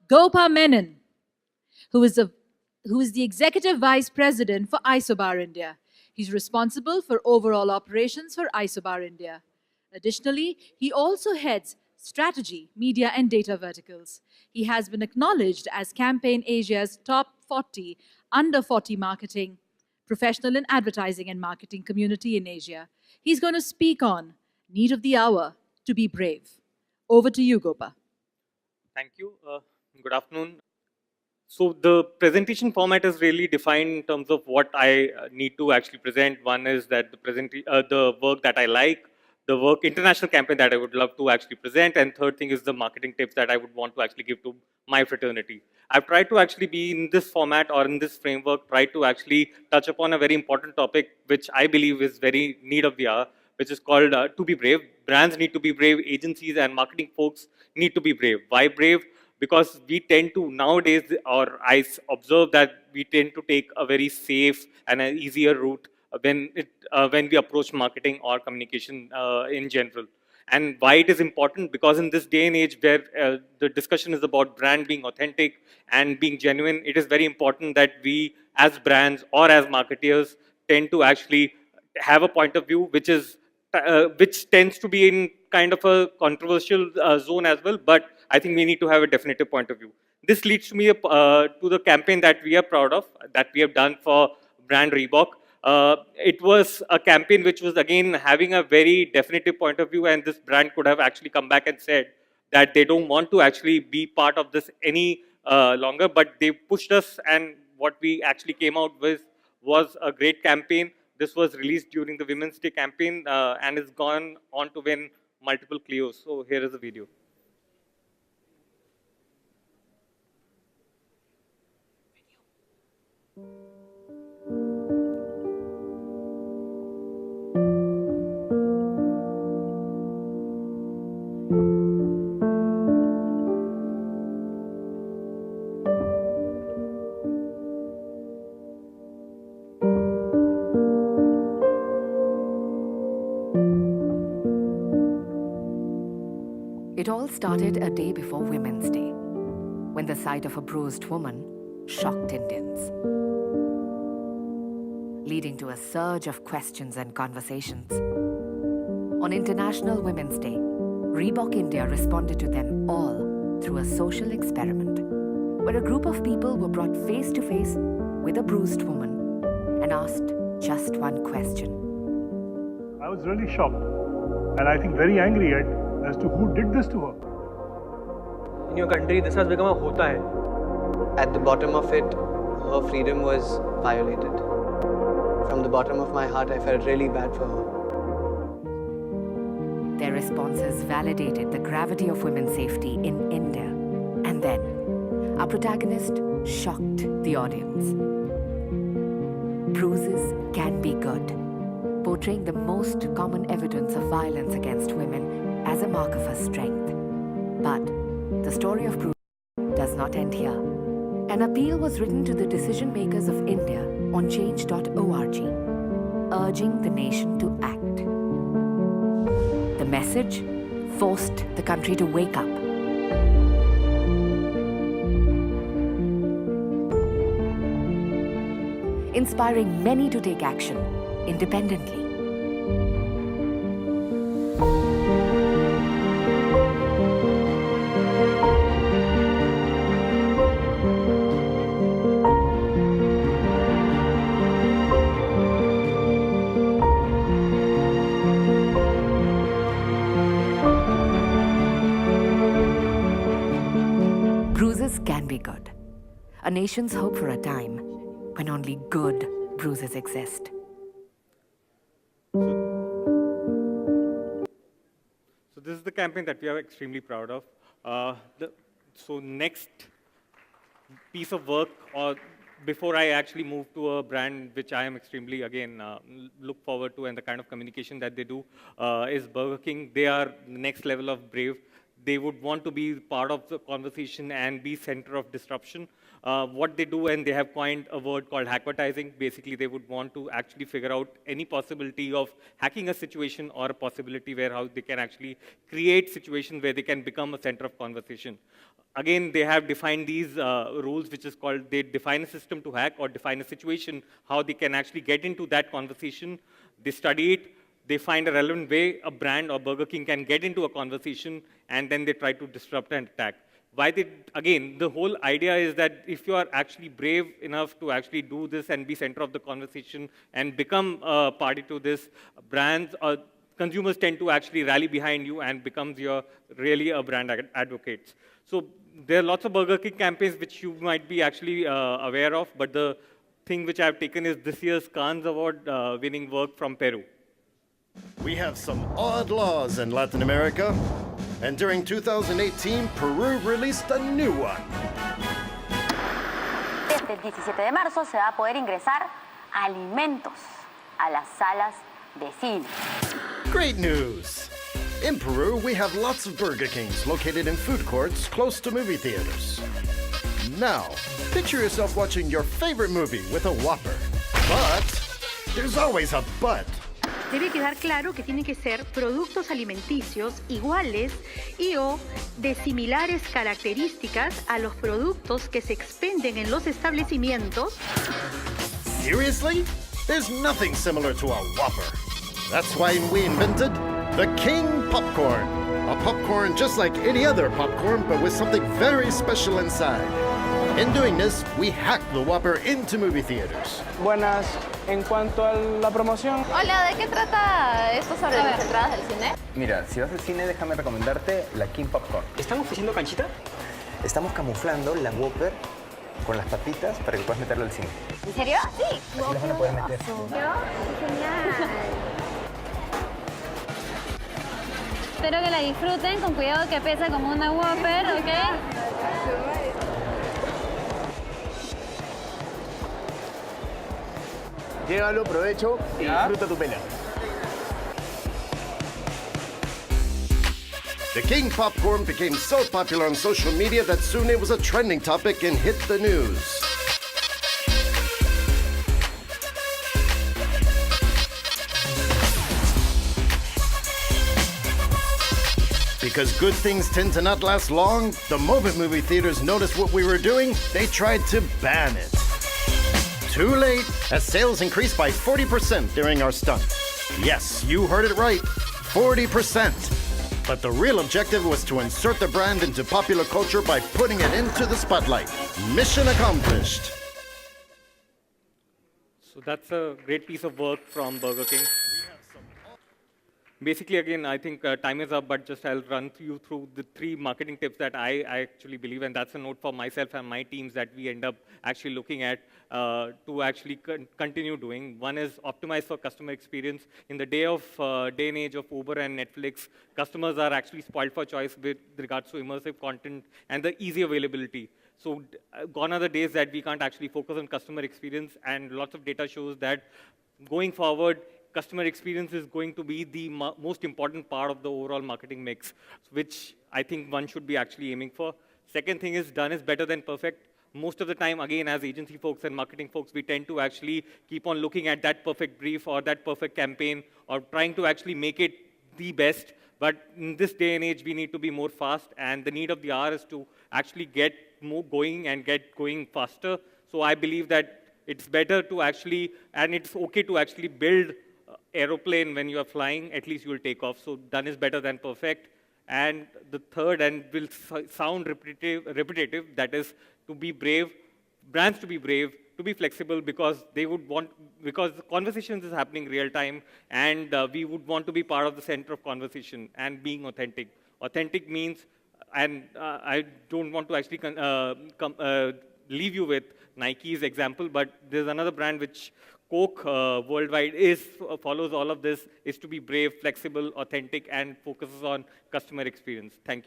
Gopa Menon, who is the Executive Vice President for Isobar India. He's responsible for overall operations for Isobar India. Additionally, he also heads strategy, media, and data verticals. He has been acknowledged as Campaign Asia's top 40 under 40 marketing professional in advertising and marketing community in Asia. He's going to speak on need of the hour to be brave. Over to you, Gopa. Thank you. Good afternoon. So the presentation format is really defined in terms of what I need to actually present. One is that the work that I like, the international campaign that I would love to actually present, and third thing is the marketing tips that I would want to actually give to my fraternity. I've tried to actually be in this format or in this framework, try to actually touch upon a very important topic which I believe is very need of the hour, which is called to be brave. Brands need to be brave, agencies and marketing folks need to be brave. Why brave? Because we tend to nowadays, or I observe that we tend to take a very safe and an easier route when we approach marketing or communication in general. And why it is important? Because in this day and age where the discussion is about brand being authentic and being genuine, it is very important that we as brands or as marketeers tend to actually have a point of view which tends to be in kind of a controversial zone as well, but I think we need to have a definitive point of view. This leads to me to the campaign that we are proud of, that we have done for brand Reebok. It was a campaign which was again having a very definitive point of view, and this brand could have actually come back and said that they don't want to actually be part of this any longer, but they pushed us, and what we actually came out with was a great campaign. This was released during the Women's Day campaign and has gone on to win multiple Clios. So here is a video. It all started a day before Women's Day, when the sight of a bruised woman shocked Indians, leading to a surge of questions and conversations. On International Women's Day, Reebok India responded to them all through a social experiment, where a group of people were brought face to face with a bruised woman and asked just one question. I was really shocked and I think very angry as to who did this to her. In your country, this has become a hota hai. At the bottom of it, her freedom was violated. From the bottom of my heart, I felt really bad for her. Their responses validated the gravity of women's safety in India. And then, our protagonist shocked the audience. Bruises can be good, portraying the most common evidence of violence against women as a mark of her strength. But the story of bruises does not end here. An appeal was written to the decision makers of India on change.org, urging the nation to act. The message forced the country to wake up. Inspiring many to take action independently. Bruises can be good. A nation's hope for a time when only good bruises exist. So this is the campaign that we are extremely proud of. So next piece of work, or before I actually move to a brand which I am extremely, again, look forward to, and the kind of communication that they do, is Burger King. They are the next level of brave. They would want to be part of the conversation and be center of disruption. What they do, and they have coined a word called hackvertising. Basically, they would want to actually figure out any possibility of hacking a situation or a possibility where how they can actually create situation where they can become a center of conversation. again, they have defined these rules, which is called, they define a system to hack or define a situation, how they can actually get into that conversation. They study it, they find a relevant way a brand or Burger King can get into a conversation, and then they try to disrupt and attack. Why they, again, the whole idea is that if you are actually brave enough to actually do this and be center of the conversation and become a party to this, brands or consumers tend to actually rally behind you and becomes your really a brand advocate. So there are lots of Burger King campaigns which you might be actually aware of, but the thing which I've taken is this year's Cannes Award winning work from Peru. We have some odd laws in Latin America, and during 2018, Peru released a new one. Desde el 17 de marzo se va a poder ingresar alimentos a las salas de cine. Great news! In Peru, we have lots of Burger Kings located in food courts close to movie theaters. Now, picture yourself watching your favorite movie with a Whopper. But there's always a but. Debe quedar claro que tienen que ser productos alimenticios iguales y o de similares características a los productos que se expenden en los establecimientos. Seriously? There's nothing similar to a Whopper. That's why we invented the King Popcorn. A popcorn just like any other popcorn, but with something very special inside. In doing this, we hacked the Whopper into movie theaters. Buenas, en cuanto a la promoción. Hola, ¿de qué trata esto sobre las entradas del cine? Mira, si vas al cine, déjame recomendarte la King Popcorn. ¿Están ofreciendo canchita? Estamos camuflando la Whopper con las papitas para que puedas meterlo al cine. ¿En serio? Sí. Así las van a poder meter. Genial. Espero que la disfruten, con cuidado que pesa como una Whopper, ¿ok? Llévalo, provecho y disfruta tu pela. The King Popcorn became so popular on social media that soon it was a trending topic and hit the news. Because good things tend to not last long, the moment movie theaters noticed what we were doing, they tried to ban it. Too late, as sales increased by 40% during our stunt. Yes, you heard it right, 40%. But the real objective was to insert the brand into popular culture by putting it into the spotlight. Mission accomplished. So that's a great piece of work from Burger King. Basically, again, I think time is up, but just I'll run you through the 3 marketing tips that I actually believe, and that's a note for myself and my teams that we end up actually looking at to actually continue doing. One is optimize for customer experience. In the day and age of Uber and Netflix, customers are actually spoiled for choice with regards to immersive content and the easy availability. So gone are the days that we can't actually focus on customer experience, and lots of data shows that going forward, customer experience is going to be the most important part of the overall marketing mix, which I think one should be actually aiming for. Second thing is done is better than perfect. Most of the time, again, as agency folks and marketing folks, we tend to actually keep on looking at that perfect brief or that perfect campaign or trying to actually make it the best. But in this day and age, we need to be more fast, and the need of the hour is to actually get more going and get going faster. So I believe that it's better to actually, and it's okay to actually build aeroplane when you are flying, at least you will take off. So done is better than perfect. And the third, and will sound repetitive, that is to be brave, brands to be brave, to be flexible, because they would want, because the conversations is happening real time, and we would want to be part of the center of conversation and being authentic. Authentic means, and I don't want to actually leave you with Nike's example, but there's another brand which Coke worldwide follows all of this, is to be brave, flexible, authentic, and focuses on customer experience. Thank you.